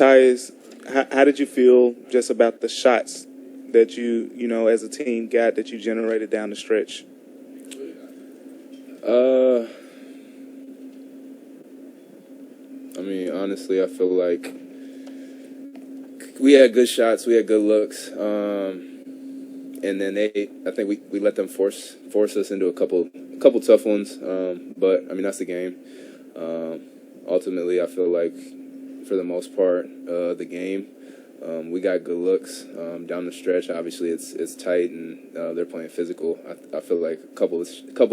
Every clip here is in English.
Tyus, how did you feel just about the shots that you know, as a team got that you generated down the stretch? I mean, honestly, I feel like we had good shots, we had good looks, and then I think we let them force us into a couple tough ones. But I mean, that's the game. Ultimately, I feel like for the most part, the game, we got good looks down the stretch. Obviously, it's tight and they're playing physical. I feel like a couple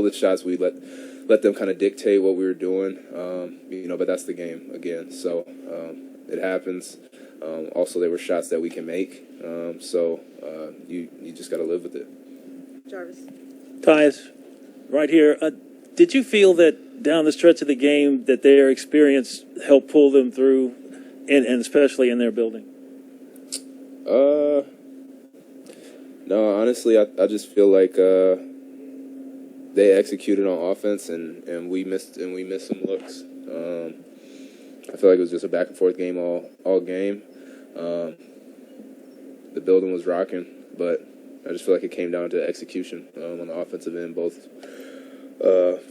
of shots we let them kind of dictate what we were doing. But that's the game again. So it happens. Also, there were shots that we can make. So you just got to live with it. Jarvis. Tyus, right here. Did you feel that down the stretch of the game that their experience helped pull them through, and especially in their building? No, honestly, I just feel like they executed on offense and we missed some looks. I feel like it was just a back and forth game all game. The building was rocking, but I just feel like it came down to execution on the offensive end, both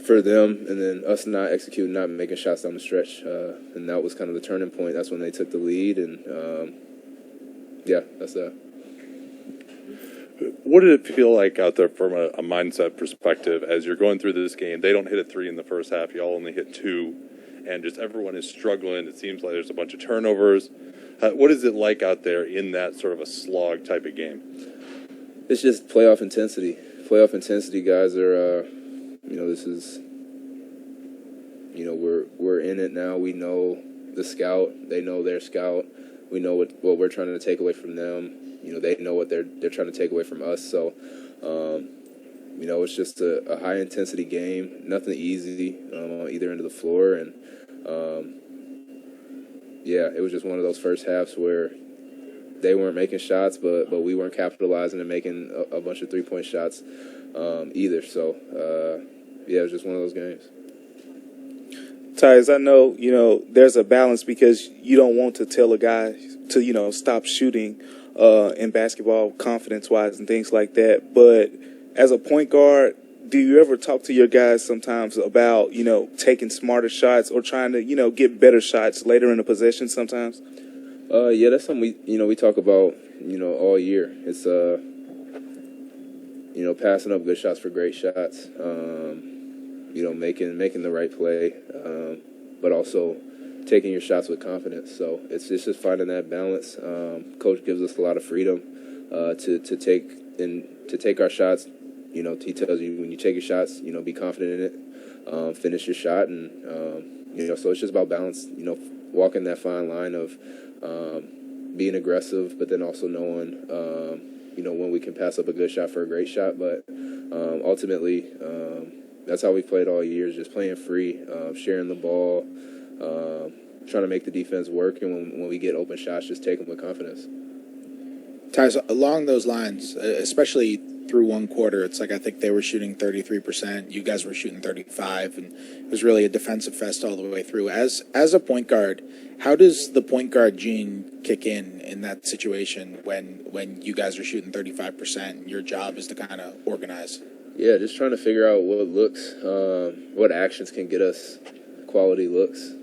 for them and then us not executing, not making shots down the stretch. And that was kind of the turning point. That's when they took the lead, and that's that. What did it feel like out there from a mindset perspective as you're going through this game? They don't hit a three in the first half. Y'all only hit two, and just everyone is struggling. It seems like there's a bunch of turnovers. What is it like out there in that sort of a slog type of game? It's just playoff intensity. Playoff intensity, guys are, this is, we're in it now. We know the scout. They know their scout. We know what we're trying to take away from them. They know what they're trying to take away from us. So, it's just a high intensity game. Nothing easy on either end of the floor, and it was just one of those first halves where they weren't making shots, but we weren't capitalizing and making a bunch of 3-point shots either. So, it was just one of those games. Tyus, I know, there's a balance because you don't want to tell a guy to, stop shooting in basketball, confidence-wise and things like that. But as a point guard, do you ever talk to your guys sometimes about, taking smarter shots or trying to, get better shots later in the possession sometimes? That's something we talk about, all year. It's, passing up good shots for great shots, making the right play, but also taking your shots with confidence. So it's just finding that balance. Coach gives us a lot of freedom to take our shots. He tells you when you take your shots, be confident in it, finish your shot, and so it's just about balance. Walking that fine line of being aggressive, but then also knowing when we can pass up a good shot for a great shot. But ultimately, that's how we've played all year, just playing free, sharing the ball, trying to make the defense work, and when we get open shots, just take them with confidence. Tyus, along those lines, especially through one quarter, it's like I think they were shooting 33%, you guys were shooting 35%, and it was really a defensive fest all the way through. As a point guard, how does the point guard gene kick in that situation when you guys are shooting 35% and your job is to kind of organize? Yeah, just trying to figure out what looks, what actions can get us quality looks.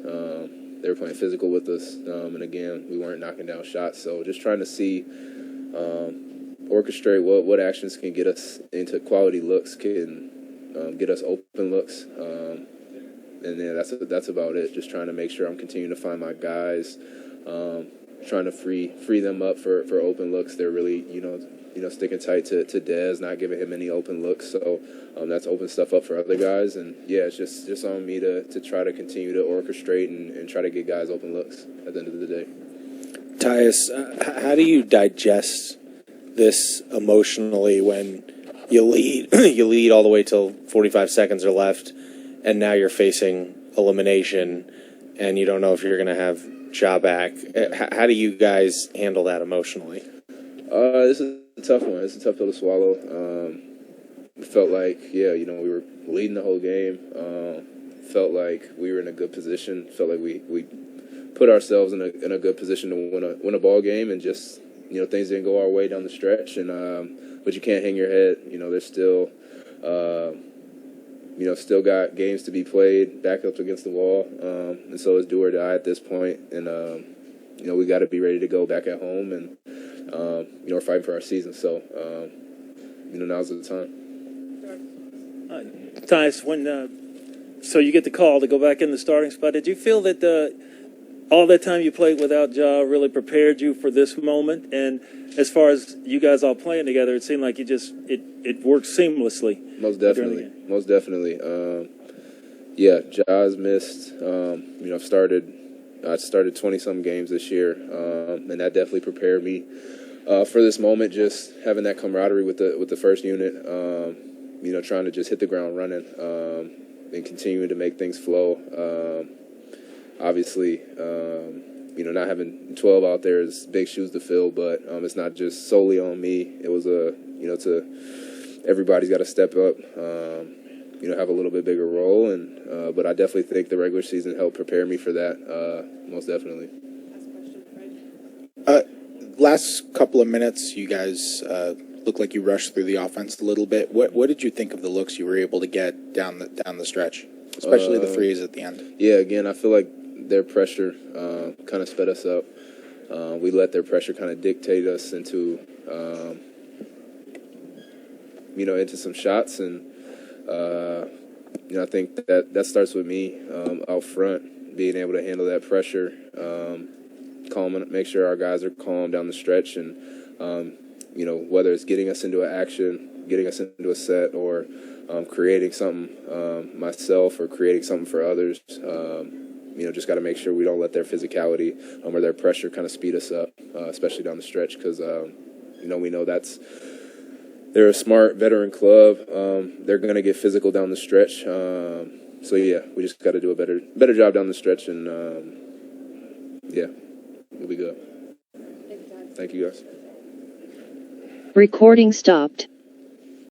They were playing physical with us, and again, we weren't knocking down shots. So just trying to see, orchestrate what actions can get us into quality looks, can get us open looks, and then that's about it. Just trying to make sure I'm continuing to find my guys, trying to free them up for open looks. They're really sticking tight to Dez, not giving him any open looks. So that's open stuff up for other guys. And, it's just on me to try to continue to orchestrate and try to get guys open looks at the end of the day. Tyus, how do you digest this emotionally when you lead all the way till 45 seconds are left, and now you're facing elimination, and you don't know if you're going to have Ja back? How do you guys handle that emotionally? This is a tough one. It's a tough pill to swallow. It felt like, we were leading the whole game. Felt like we were in a good position. Felt like we put ourselves in a good position to win a ball game, and just things didn't go our way down the stretch, and but you can't hang your head. There's still still got games to be played, back up against the wall, and so it's do or die at this point, and we got to be ready to go back at home, and we're fighting for our season, so now's the time. Tyus, so you get the call to go back in the starting spot. Did you feel that all that time you played without Ja really prepared you for this moment? And as far as you guys all playing together, it seemed like it worked seamlessly. Most definitely. Ja's missed. I started 20-some games this year, and that definitely prepared me for this moment. Just having that camaraderie with the first unit, trying to just hit the ground running, and continuing to make things flow. Obviously, not having 12 out there is big shoes to fill, but it's not just solely on me. It was everybody's got to step up, have a little bit bigger role, and but I definitely think the regular season helped prepare me for that, most definitely. Last couple of minutes, you guys looked like you rushed through the offense a little bit. What did you think of the looks you were able to get down the stretch, especially the frees at the end? Yeah, again, I feel like their pressure kind of sped us up. We let their pressure kind of dictate us into into some shots, and I think that starts with me out front, being able to handle that pressure, make sure our guys are calm down the stretch, and whether it's getting us into an action, getting us into a set, or creating something myself or creating something for others. Just got to make sure we don't let their physicality or their pressure kind of speed us up, especially down the stretch, because we know they're a smart veteran club. They're going to get physical down the stretch. We just got to do a better job down the stretch, and we'll be good. Thank you, guys. Recording stopped.